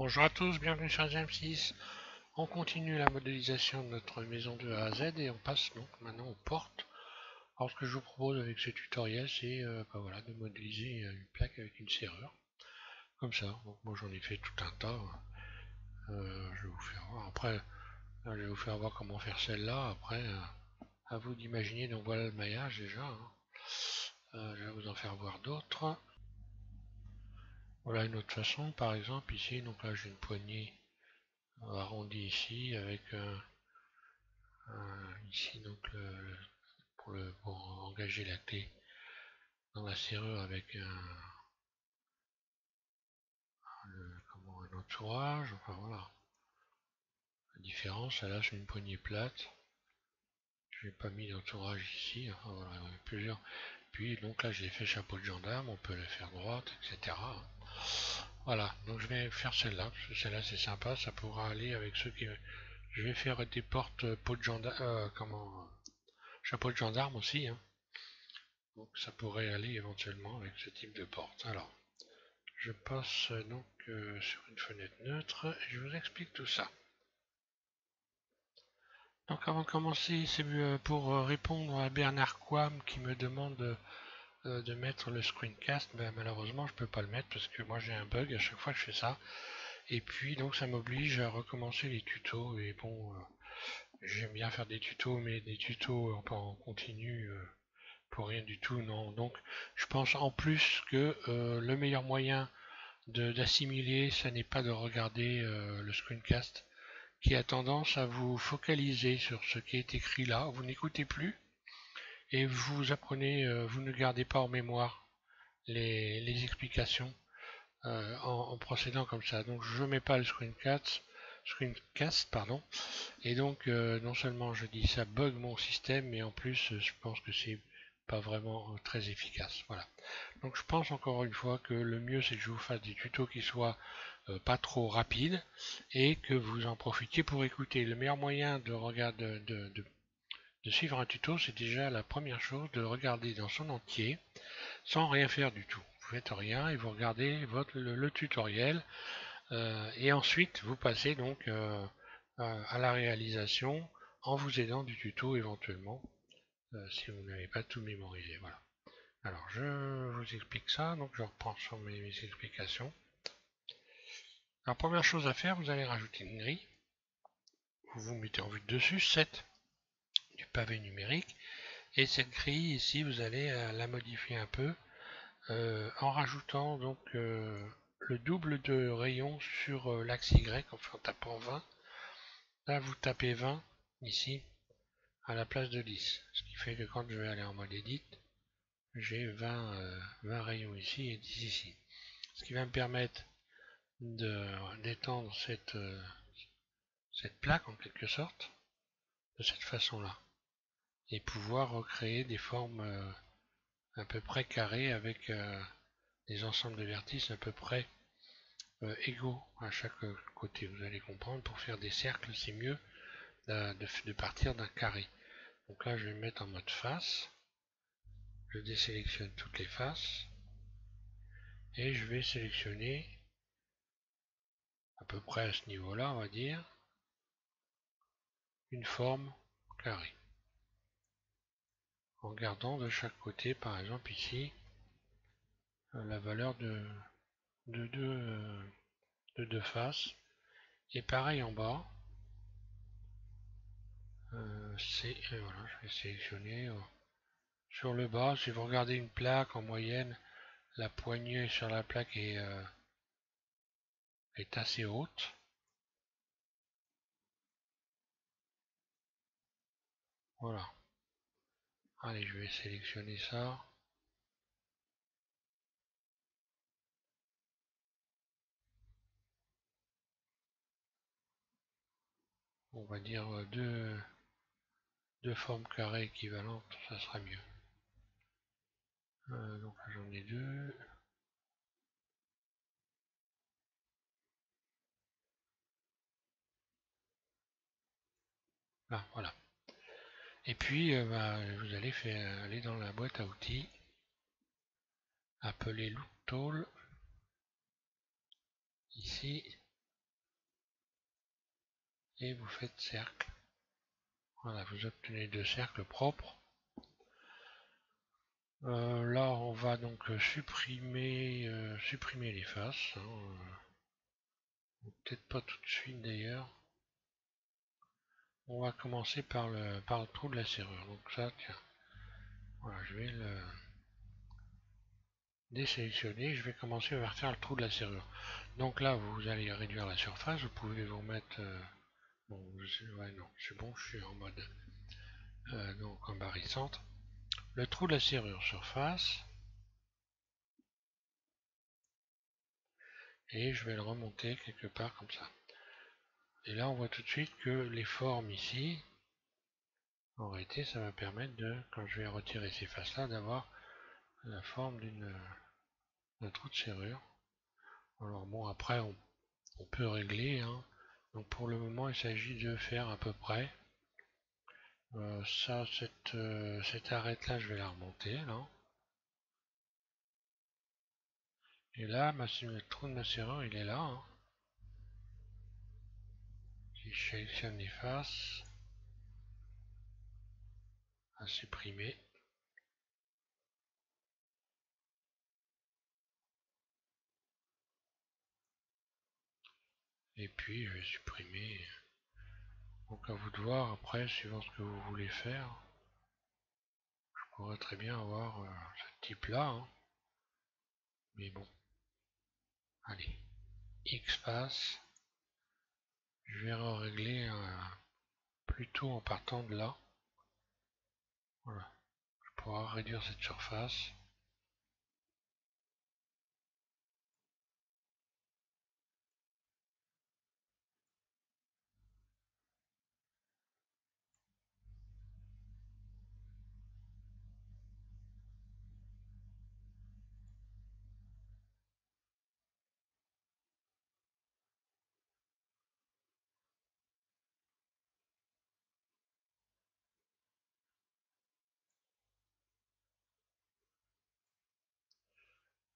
Bonjour à tous, bienvenue sur GM6. On continue la modélisation de notre maison de A à Z et on passe donc maintenant aux portes. Alors ce que je vous propose avec ce tutoriel, c'est voilà, de modéliser une plaque avec une serrure. Comme ça, donc moi j'en ai fait tout un tas. Je vais vous faire voir. Après, je vais vous faire voir comment faire celle-là. Après, à vous d'imaginer. Donc voilà le maillage déjà. Je vais vous en faire voir d'autres. Voilà une autre façon, par exemple ici. Donc là j'ai une poignée arrondie ici avec ici donc pour engager la clé dans la serrure avec un entourage. Enfin voilà. La différence, là c'est une poignée plate. Je n'ai pas mis d'entourage ici. Enfin voilà, il y a plusieurs. Puis donc là j'ai fait chapeau de gendarme, on peut le faire droite, etc. Voilà, donc je vais faire celle-là, parce que celle-là c'est sympa, ça pourra aller avec ceux qui. Je vais faire des portes peau de gendarme, chapeau de gendarme aussi, hein. Donc ça pourrait aller éventuellement avec ce type de porte. Alors, je passe donc sur une fenêtre neutre et je vous explique tout ça. Donc avant de commencer, c'est pour répondre à Bernard Quam qui me demande de mettre le screencast. Ben, malheureusement, je peux pas le mettre parce que moi j'ai un bug à chaque fois que je fais ça. Et puis donc ça m'oblige à recommencer les tutos. Et bon, j'aime bien faire des tutos, mais des tutos en continu pour rien du tout, non. Donc je pense en plus que le meilleur moyen d'assimiler, ça n'est pas de regarder le screencast qui a tendance à vous focaliser sur ce qui est écrit là. Vous n'écoutez plus et vous apprenez, vous ne gardez pas en mémoire les explications en procédant comme ça. Donc je ne mets pas le screencast pardon, et donc non seulement je dis ça bug mon système, mais en plus je pense que c'est pas vraiment très efficace. Voilà. Donc je pense encore une fois que le mieux c'est que je vous fasse des tutos qui soient pas trop rapides et que vous en profitiez pour écouter. Le meilleur moyen de regarder, de suivre un tuto, c'est déjà la première chose de le regarder dans son entier sans rien faire du tout. Vous faites rien et vous regardez le tutoriel et ensuite vous passez donc à la réalisation en vous aidant du tuto éventuellement si vous n'avez pas tout mémorisé. Voilà. Alors je vous explique ça, donc je reprends sur mes explications. La première chose à faire, vous allez rajouter une grille. Vous vous mettez en vue de dessus, 7 du pavé numérique. Et cette grille ici, vous allez la modifier un peu en rajoutant donc le double de rayon sur l'axe Y, enfin en tapant 20. Là, vous tapez 20 ici à la place de 10. Ce qui fait que quand je vais aller en mode edit, j'ai 20 rayons ici et 10 ici. Ce qui va me permettre d'étendre cette plaque en quelque sorte de cette façon-là et pouvoir recréer des formes à peu près carrées avec des ensembles de vertices à peu près égaux à chaque côté. Vous allez comprendre, pour faire des cercles, c'est mieux de partir d'un carré. Donc là, je vais me mettre en mode face. Je désélectionne toutes les faces et je vais sélectionner à peu près à ce niveau-là, on va dire, une forme carrée. En gardant de chaque côté, par exemple ici, la valeur de deux faces. Et pareil en bas, voilà, je vais sélectionner sur le bas. Si vous regardez une plaque en moyenne, la poignée sur la plaque est assez haute. Voilà. Allez, je vais sélectionner ça. On va dire deux formes carrées équivalentes, ça sera mieux. Donc là j'en ai deux. Là, voilà. Et puis vous allez aller dans la boîte à outils, appeler Look Tool, ici, et vous faites cercle. Voilà, vous obtenez 2 cercles propres. Là, on va donc supprimer les faces. Peut-être pas tout de suite d'ailleurs. On va commencer par le trou de la serrure. Donc ça, tiens, voilà, je vais le désélectionner. Je vais commencer par faire le trou de la serrure. Donc là, vous allez réduire la surface. Vous pouvez vous mettre... bon, ouais, non, c'est bon, je suis en mode donc en barycentre. Le trou de la serrure surface. Et je vais le remonter quelque part comme ça. Et là, on voit tout de suite que les formes ici, en réalité, ça va permettre de, quand je vais retirer ces faces-là, d'avoir la forme d'un trou de serrure. Alors bon, après, on peut régler, hein. Donc pour le moment, il s'agit de faire à peu près. Ça, cette arête-là, je vais la remonter, là. Et là, le trou de ma serrure, il est là, hein. Si je sélectionne les faces, à supprimer. Et puis, je vais supprimer. Donc à vous de voir après, suivant ce que vous voulez faire. Je pourrais très bien avoir ce type-là, hein. Mais bon, allez. X passe. Je vais régler plutôt en partant de là. Voilà. Je pourrais réduire cette surface.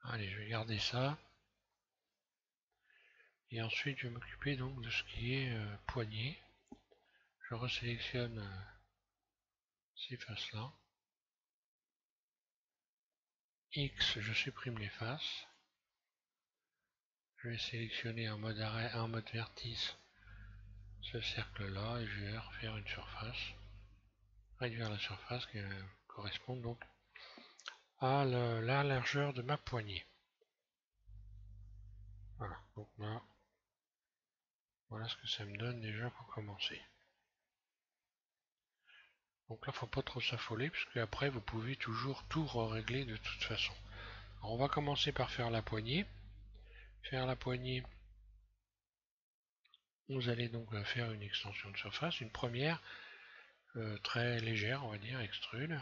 Allez, je vais garder ça. Et ensuite, je vais m'occuper donc de ce qui est poignée. Je resélectionne ces faces-là. X, je supprime les faces. Je vais sélectionner en mode arrêt, en mode vertice ce cercle-là et je vais refaire une surface. Réduire la surface qui correspond donc à la largeur de ma poignée. Voilà, donc là, voilà ce que ça me donne déjà pour commencer. Donc là, faut pas trop s'affoler, puisque après, vous pouvez toujours tout régler de toute façon. Alors, on va commencer par faire la poignée. Faire la poignée, vous allez donc faire une extension de surface, une première, très légère, on va dire, extrude.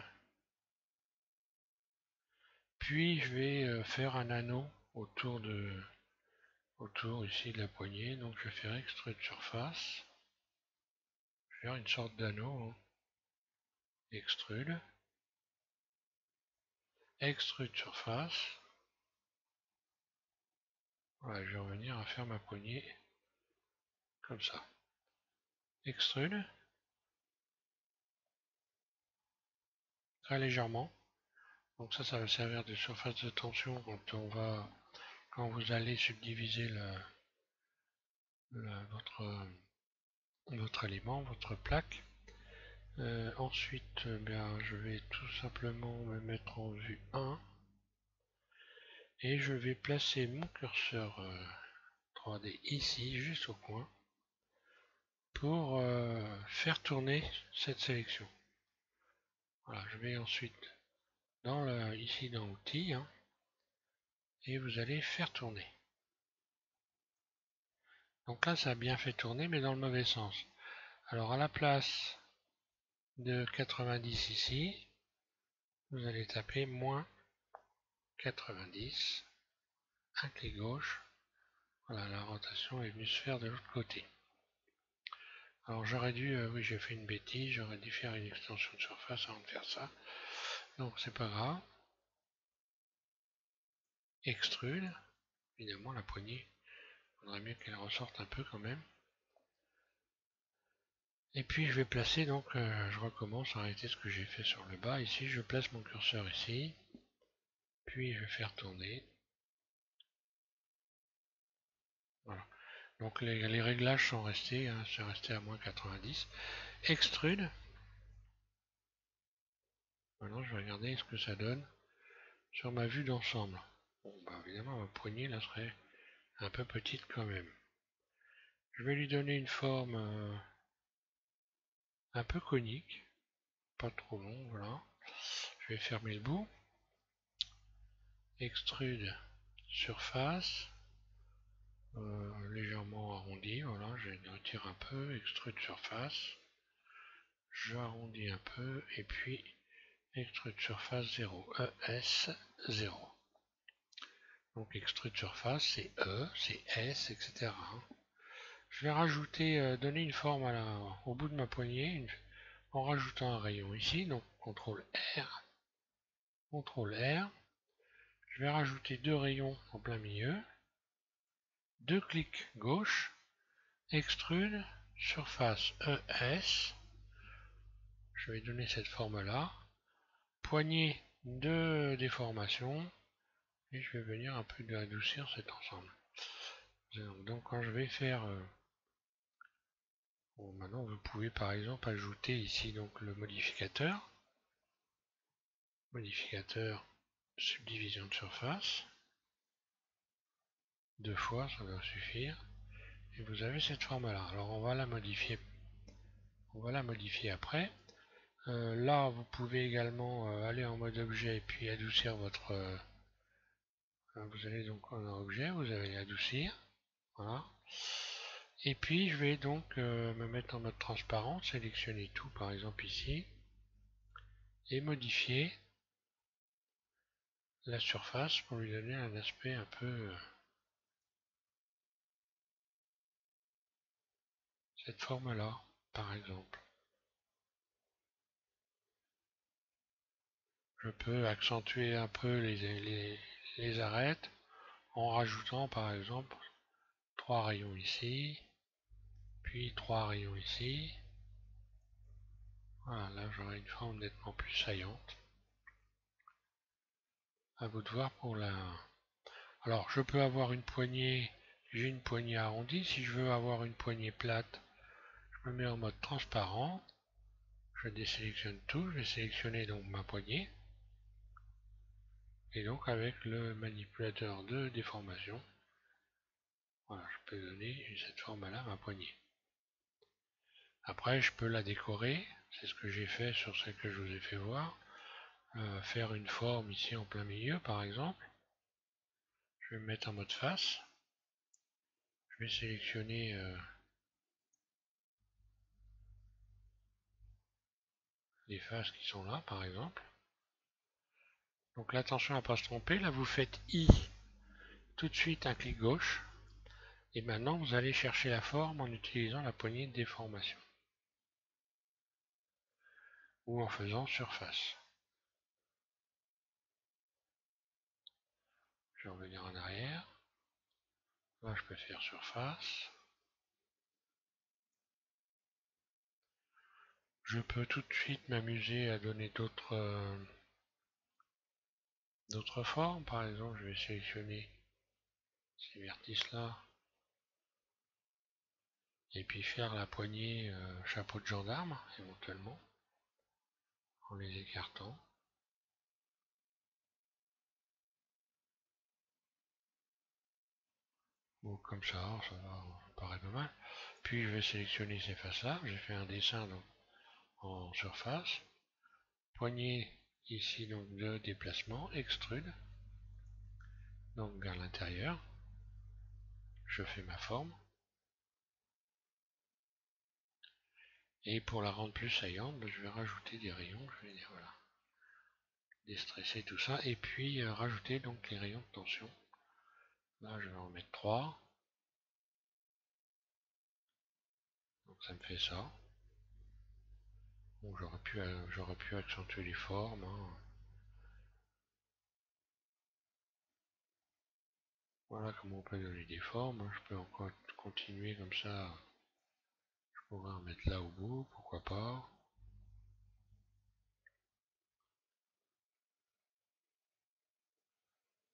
Puis je vais faire un anneau autour ici de la poignée, donc je vais faire extrude surface. Je vais faire une sorte d'anneau, hein. Extrude, extrude surface. Voilà, je vais revenir à faire ma poignée comme ça. Extrude, très légèrement. Donc ça va servir de surface de tension quand vous allez subdiviser votre élément, votre plaque. Ensuite, bien, je vais tout simplement me mettre en vue 1 et je vais placer mon curseur 3D ici, juste au coin, pour faire tourner cette sélection. Voilà, je vais ensuite ici dans Outils, hein, et vous allez faire tourner. Donc là, ça a bien fait tourner, mais dans le mauvais sens. Alors à la place de 90 ici, vous allez taper moins 90, un clic gauche. Voilà, la rotation est venue se faire de l'autre côté. Alors j'aurais dû, oui j'ai fait une bêtise, j'aurais dû faire une extension de surface avant de faire ça. Donc c'est pas grave. Extrude, évidemment la poignée, il faudrait mieux qu'elle ressorte un peu quand même. Et puis je vais placer donc, je recommence à arrêter ce que j'ai fait sur le bas. Ici, je place mon curseur ici, puis je vais faire tourner. Voilà. Donc les réglages sont restés, hein, c'est resté à moins 90. Extrude. Maintenant, je vais regarder ce que ça donne sur ma vue d'ensemble. Bon, bah évidemment, ma poignée là serait un peu petite quand même. Je vais lui donner une forme un peu conique, pas trop long, voilà. Je vais fermer le bout. Extrude surface, légèrement arrondi, voilà, je retire un peu, extrude surface, j'arrondis un peu, et puis extrude surface 0, ES 0. Donc extrude surface, c'est E, c'est S, etc. Je vais rajouter, donner une forme au bout de ma poignée, en rajoutant un rayon ici, donc CTRL R, CTRL R. Je vais rajouter deux rayons en plein milieu, deux clics gauche, extrude, surface ES, je vais donner cette forme-là, poignée de déformation, et je vais venir un peu adoucir cet ensemble. Donc quand je vais faire... bon, maintenant vous pouvez par exemple ajouter ici donc le modificateur, subdivision de surface, deux fois ça doit suffire, et vous avez cette forme-là. Alors on va la modifier après. Là, vous pouvez également aller en mode objet et puis adoucir votre... vous allez donc en objet, vous allez adoucir. Voilà. Et puis, je vais donc me mettre en mode transparent, sélectionner tout par exemple ici, et modifier la surface pour lui donner un aspect un peu... cette forme-là, par exemple. Je peux accentuer un peu les arêtes en rajoutant par exemple trois rayons ici, puis trois rayons ici. Voilà, là j'aurai une forme nettement plus saillante. À vous de voir pour la... Alors je peux avoir une poignée, j'ai une poignée arrondie. Si je veux avoir une poignée plate, je me mets en mode transparent. Je désélectionne tout, je vais sélectionner donc ma poignée. Et donc avec le manipulateur de déformation, voilà, je peux donner cette forme-là à ma poignée. Après, je peux la décorer, c'est ce que j'ai fait sur celle que je vous ai fait voir. Faire une forme ici en plein milieu, par exemple. Je vais me mettre en mode face. Je vais sélectionner les faces qui sont là, par exemple. Donc là, attention à ne pas se tromper. Là, vous faites I, tout de suite un clic gauche. Et maintenant, vous allez chercher la forme en utilisant la poignée de déformation. Ou en faisant surface. Je vais revenir en arrière. Là, je peux faire surface. Je peux tout de suite m'amuser à donner d'autres formes. Par exemple, je vais sélectionner ces vertices-là. Et puis faire la poignée chapeau de gendarme, éventuellement, en les écartant. Bon, comme ça va, ça paraît pas mal. Puis je vais sélectionner ces faces-là. J'ai fait un dessin donc, en surface. Poignée ici donc de déplacement, extrude. Donc vers l'intérieur. Je fais ma forme. Et pour la rendre plus saillante, je vais rajouter des rayons. Je vais dire voilà, déstresser tout ça. Et puis rajouter donc les rayons de tension. Là je vais en mettre 3. Donc ça me fait ça. Bon, j'aurais pu accentuer les formes. Hein. Voilà comment on peut donner des formes. Je peux encore continuer comme ça. Je On va en mettre là au bout, pourquoi pas.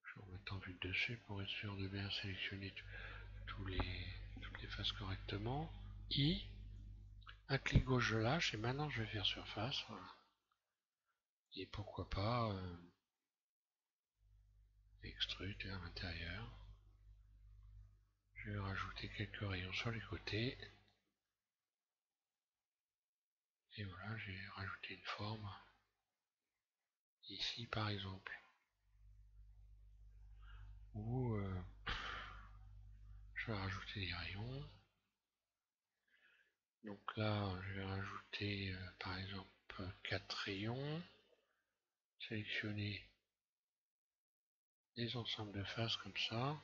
Je vais en mettre en vue de dessus pour être sûr de bien sélectionner toutes les faces correctement. I, un clic gauche je lâche et maintenant je vais faire surface. Voilà. Et pourquoi pas extrude à l'intérieur. Je vais rajouter quelques rayons sur les côtés. Et voilà, j'ai rajouté une forme ici par exemple. Ou je vais rajouter des rayons. Donc là, je vais rajouter par exemple 4 rayons. Sélectionner des ensembles de faces comme ça.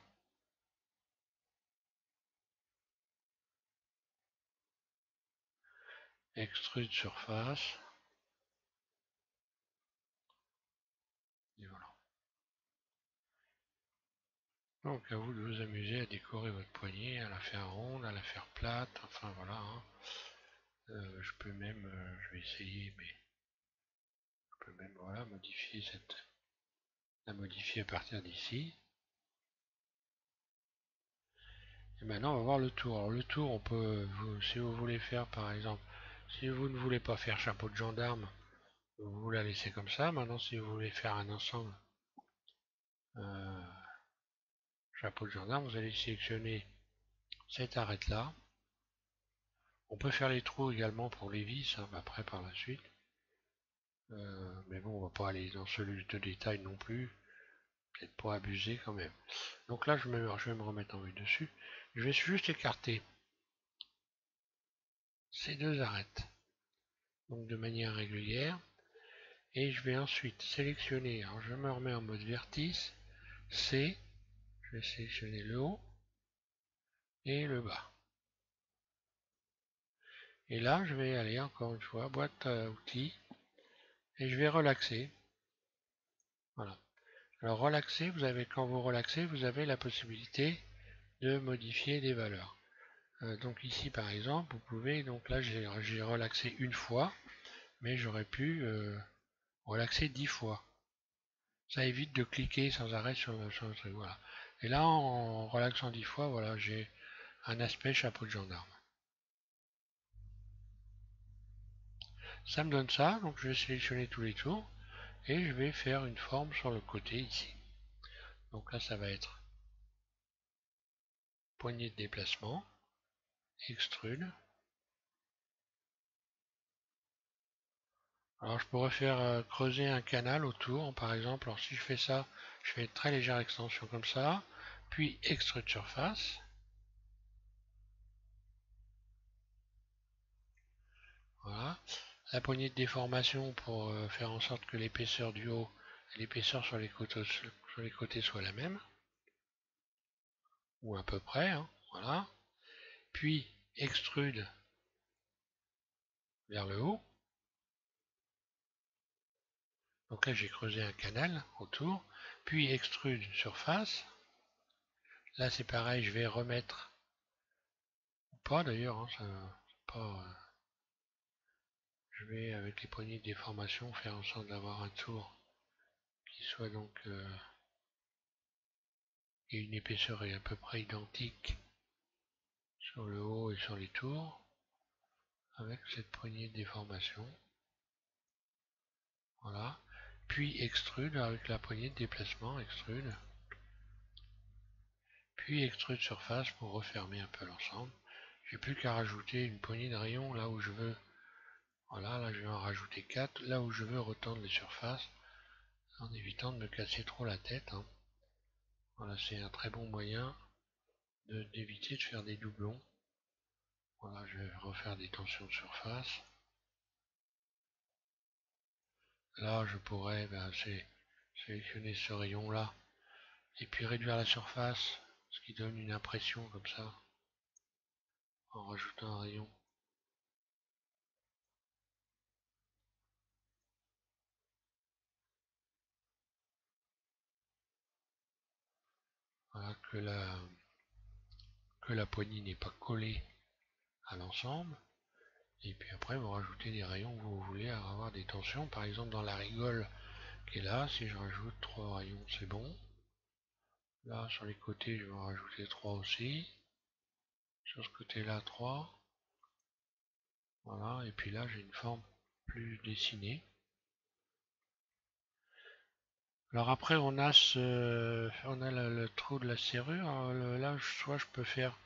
Extrude surface. Et voilà. Donc à vous de vous amuser à décorer votre poignée, à la faire ronde, à la faire plate, enfin voilà. Hein. Je peux même, je vais essayer, mais je peux même voilà modifier la modifier à partir d'ici. Et maintenant on va voir le tour. Alors le tour, on peut, si vous voulez faire par exemple, si vous ne voulez pas faire chapeau de gendarme, vous la laissez comme ça. Maintenant si vous voulez faire un ensemble euh, chapeau de gendarme, vous allez sélectionner cette arête là. On peut faire les trous également pour les vis, hein, après par la suite. Mais bon, on va pas aller dans celui de détail non plus. Peut-être pas abuser quand même. Donc là, je vais me remettre en vue dessus. Je vais juste écarter ces deux arêtes. Donc de manière régulière. Et je vais ensuite sélectionner. Alors je me remets en mode vertice. C. Je vais sélectionner le haut et le bas. Et là, je vais aller encore une fois, boîte à outils. Et je vais relaxer. Voilà. Alors relaxer, quand vous relaxez, vous avez la possibilité de modifier les valeurs. Donc ici par exemple, vous pouvez, donc là j'ai relaxé une fois, mais j'aurais pu relaxer 10 fois. Ça évite de cliquer sans arrêt sur le truc, voilà. Et là en relaxant 10 fois, voilà, j'ai un aspect chapeau de gendarme. Ça me donne ça, donc je vais sélectionner tous les tours et je vais faire une forme sur le côté ici. Donc là ça va être poignée de déplacement, extrude. Alors je pourrais faire creuser un canal autour, par exemple. Alors si je fais ça, je fais une très légère extension comme ça, puis extrude surface. Voilà. La poignée de déformation pour faire en sorte que l'épaisseur du haut et l'épaisseur sur les côtés soit la même, ou à peu près, hein, voilà. Puis extrude vers le haut. Donc là j'ai creusé un canal autour, puis extrude surface. Là c'est pareil, je vais remettre, ou pas d'ailleurs, hein, ça, pas, je vais avec les poignées de déformation faire en sorte d'avoir un tour qui soit donc et une épaisseur est à peu près identique sur le haut et sur les tours avec cette poignée de déformation. Voilà. Puis extrude avec la poignée de déplacement, extrude. Puis extrude surface pour refermer un peu l'ensemble. J'ai plus qu'à rajouter une poignée de rayons là où je veux. Voilà, là je vais en rajouter 4. Là où je veux retendre les surfaces en évitant de me casser trop la tête. Hein. Voilà, c'est un très bon moyen d'éviter de faire des doublons. Voilà, je vais refaire des tensions de surface. Là, je pourrais sélectionner ce rayon-là et puis réduire la surface, ce qui donne une impression comme ça, en rajoutant un rayon. Voilà, que la poignée n'est pas collée à l'ensemble. Et puis après, vous rajoutez des rayons que vous voulez avoir des tensions. Par exemple, dans la rigole qui est là, si je rajoute 3 rayons, c'est bon. Là, sur les côtés, je vais en rajouter 3 aussi. Sur ce côté-là, 3. Voilà, et puis là, j'ai une forme plus dessinée. Alors après, on a le trou de la serrure. Alors, là, soit je peux faire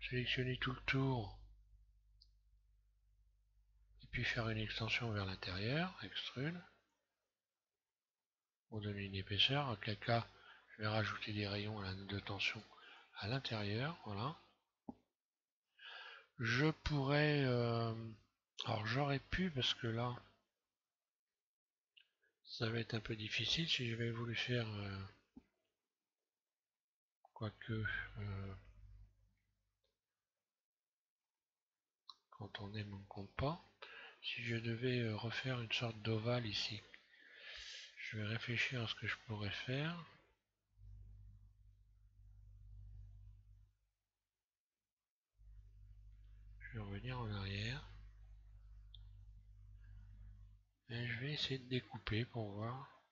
sélectionner tout le tour et puis faire une extension vers l'intérieur, extrude, pour donner une épaisseur. En quel cas, je vais rajouter des rayons de tension à l'intérieur. Voilà. Je pourrais... alors j'aurais pu, parce que là, ça va être un peu difficile si je vais voulu faire... quoique... quand on aime, on ne compte pas. Si je devais refaire une sorte d'ovale ici, je vais réfléchir à ce que je pourrais faire. Je vais revenir en arrière. Et je vais essayer de découper pour voir.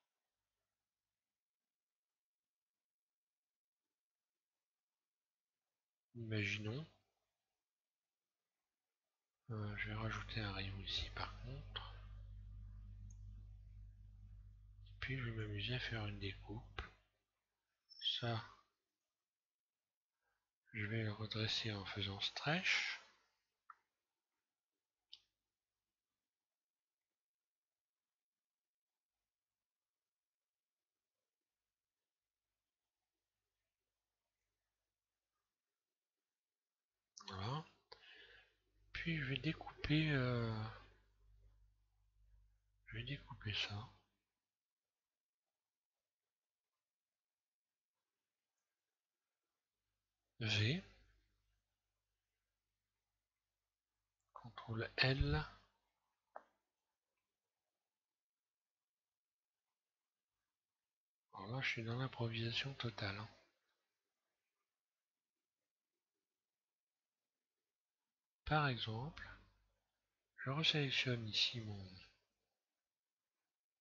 Imaginons. Je vais rajouter un rayon ici par contre. Et puis je vais m'amuser à faire une découpe. Ça, je vais le redresser en faisant stretch. Voilà. Puis je vais découper ça. V, CTRL L. Alors là, je suis dans l'improvisation totale, hein. Par exemple, je resélectionne ici mon...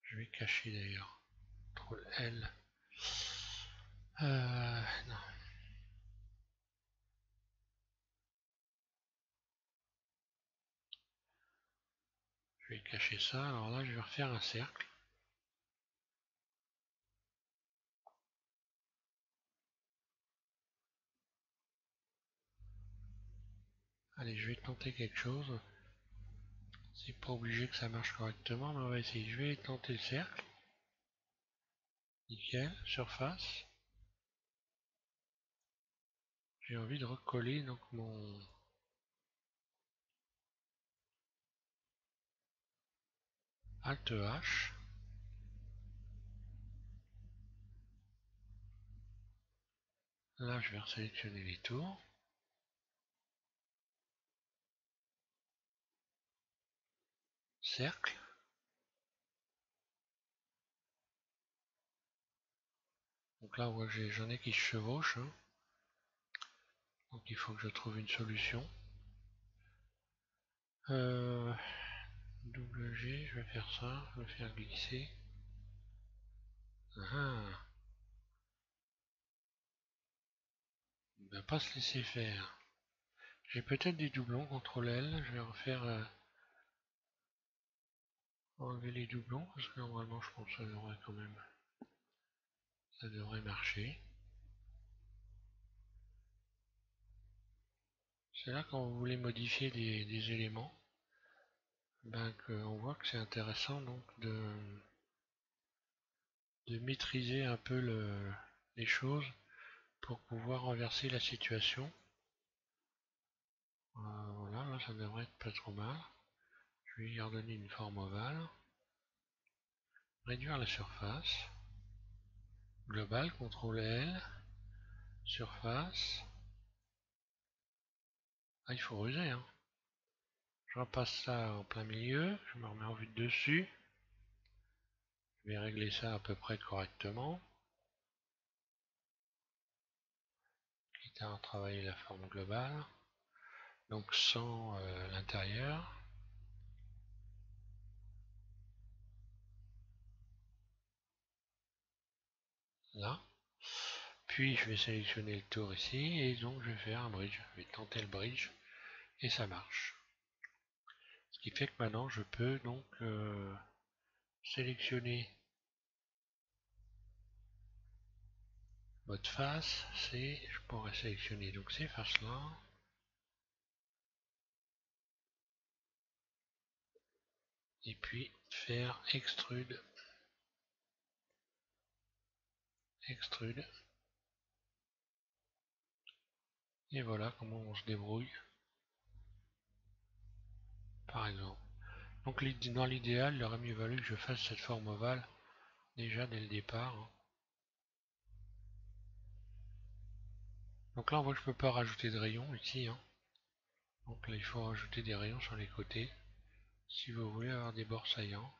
Je vais cacher d'ailleurs. CTRL L. Non. Je vais cacher ça. Alors là, je vais refaire un cercle. Allez, je vais tenter quelque chose. C'est pas obligé que ça marche correctement, mais on va essayer. Je vais tenter le cercle. Nickel, surface. J'ai envie de recoller donc mon Alt H. Là, je vais sélectionner les tours. Cercle. Donc là, on voit que j'en ai qui se chevauchent, hein. Donc il faut que je trouve une solution. Double G, je vais faire ça, je vais faire glisser. Ah, il ne va pas se laisser faire. J'ai peut-être des doublons, CTRL L, je vais refaire enlever les doublons, parce que normalement je pense que ça devrait quand même, ça devrait marcher. C'est là quand vous voulez modifier des éléments, ben on voit que c'est intéressant donc de maîtriser un peu les choses pour pouvoir renverser la situation. Voilà, là ça devrait être pas trop mal. Je vais y redonner une forme ovale. Réduire la surface. Global, CTRL L. Surface. Ah, il faut ruser, hein. Je repasse ça en plein milieu. Je me remets en vue de dessus. Je vais régler ça à peu près correctement. Quitte à travailler la forme globale. Donc sans l'intérieur. là. Puis je vais sélectionner le tour ici et donc je vais faire un bridge. Je vais tenter le bridge et ça marche. Ce qui fait que maintenant je peux donc sélectionner mode face, je pourrais sélectionner donc ces faces là et puis faire extrude, extrude, et voilà comment on se débrouille par exemple. Donc dans l'idéal, il aurait mieux valu que je fasse cette forme ovale déjà dès le départ, hein. Donc là on voit que je peux pas rajouter de rayons ici, hein. Donc là il faut rajouter des rayons sur les côtés si vous voulez avoir des bords saillants.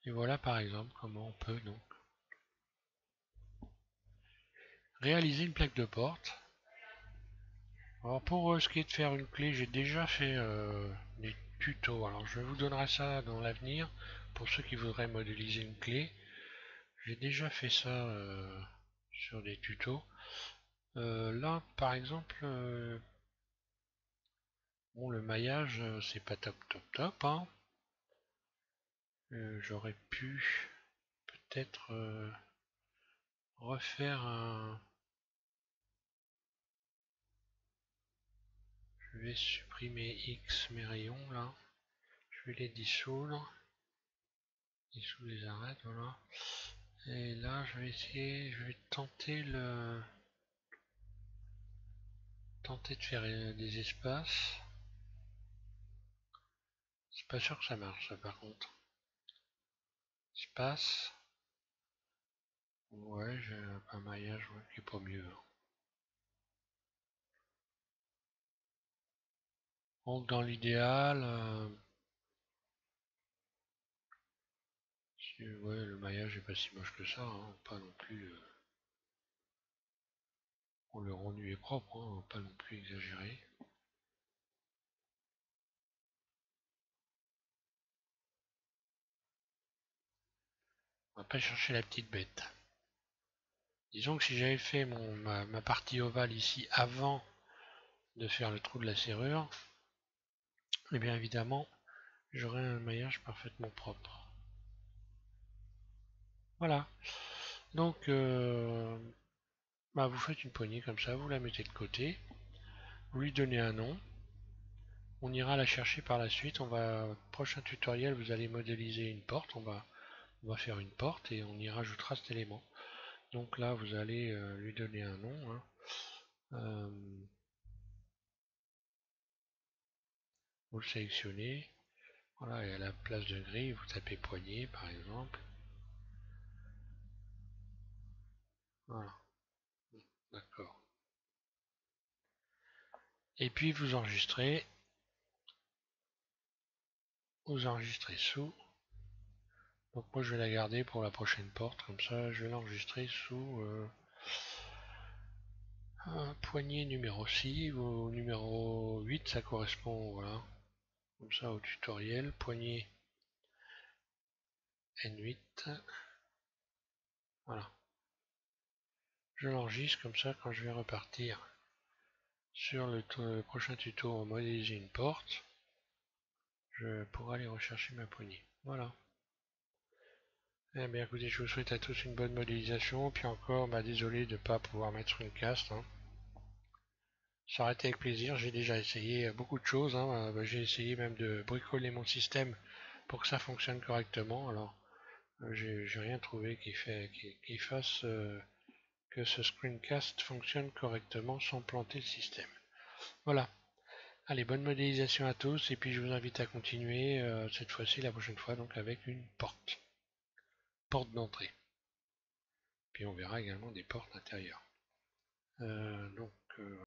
Et voilà par exemple comment on peut donc réaliser une plaque de porte. Alors pour ce qui est de faire une clé, j'ai déjà fait des tutos. Alors je vous donnerai ça dans l'avenir pour ceux qui voudraient modéliser une clé. J'ai déjà fait ça sur des tutos. Là par exemple, bon le maillage c'est pas top top top, hein. J'aurais pu peut-être refaire un... Je vais supprimer X mes rayons là. Je vais les dissoudre. Dissoudre les arêtes, voilà. Et là je vais essayer, je vais tenter de faire des espaces. C'est pas sûr que ça marche ça par contre. Espace. Ouais, j'ai un maillage ouais, qui est pas mieux, hein. Donc dans l'idéal, ouais, le maillage est pas si moche que ça, hein. Pas non plus. Le rendu est propre, hein, pas non plus exagéré. On va pas chercher la petite bête. Disons que si j'avais fait ma partie ovale ici avant de faire le trou de la serrure, et bien évidemment, j'aurais un maillage parfaitement propre. Voilà. Donc, vous faites une poignée comme ça, vous la mettez de côté, vous lui donnez un nom. On ira la chercher par la suite. Prochain tutoriel, vous allez modéliser une porte. On va faire une porte et on y rajoutera cet élément. Donc là, vous allez lui donner un nom, hein. Euh, vous le sélectionnez. Voilà, et à la place de grille, vous tapez poignée par exemple. Voilà, d'accord. Et puis vous enregistrez sous. Donc moi je vais la garder pour la prochaine porte, comme ça je vais l'enregistrer sous poignée numéro 6 ou numéro 8, ça correspond, voilà, comme ça au tutoriel, poignée N8, voilà. Je l'enregistre comme ça quand je vais repartir sur le prochain tuto en modéliser une porte, je pourrai aller rechercher ma poignée. Voilà. Eh bien écoutez, je vous souhaite à tous une bonne modélisation, puis encore, désolé de ne pas pouvoir mettre Screencast, hein. Ça aurait été avec plaisir, j'ai déjà essayé beaucoup de choses, hein. J'ai essayé même de bricoler mon système pour que ça fonctionne correctement, alors j'ai rien trouvé qui fasse que ce screencast fonctionne correctement sans planter le système. Voilà. Allez, bonne modélisation à tous, et puis je vous invite à continuer cette fois-ci, la prochaine fois, donc avec une porte d'entrée. Puis on verra également des portes intérieures. Donc